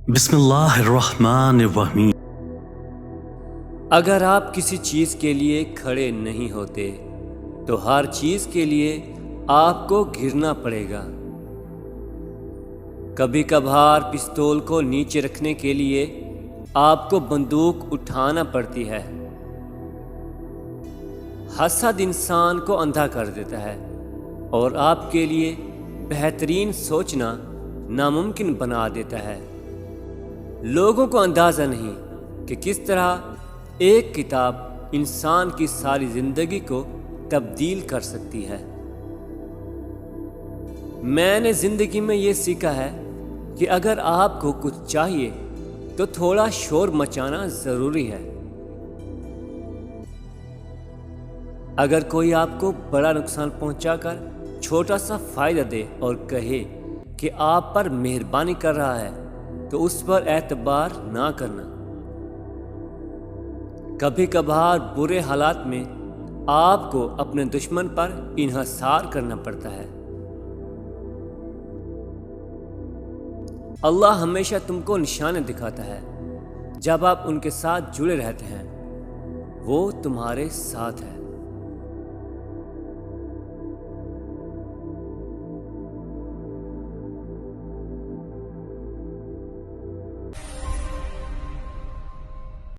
بسم اللہ الرحمن الرحیم۔ اگر آپ کسی چیز کے لیے کھڑے نہیں ہوتے تو ہر چیز کے لیے آپ کو گرنا پڑے گا۔ کبھی کبھار پستول کو نیچے رکھنے کے لیے آپ کو بندوق اٹھانا پڑتی ہے۔ حسد انسان کو اندھا کر دیتا ہے اور آپ کے لیے بہترین سوچنا ناممکن بنا دیتا ہے۔ لوگوں کو اندازہ نہیں کہ کس طرح ایک کتاب انسان کی ساری زندگی کو تبدیل کر سکتی ہے۔ میں نے زندگی میں یہ سیکھا ہے کہ اگر آپ کو کچھ چاہیے تو تھوڑا شور مچانا ضروری ہے۔ اگر کوئی آپ کو بڑا نقصان پہنچا کر چھوٹا سا فائدہ دے اور کہے کہ آپ پر مہربانی کر رہا ہے تو اس پر اعتبار نہ کرنا۔ کبھی کبھار برے حالات میں آپ کو اپنے دشمن پر انحصار کرنا پڑتا ہے۔ اللہ ہمیشہ تم کو نشانے دکھاتا ہے۔ جب آپ ان کے ساتھ جڑے رہتے ہیں وہ تمہارے ساتھ ہے۔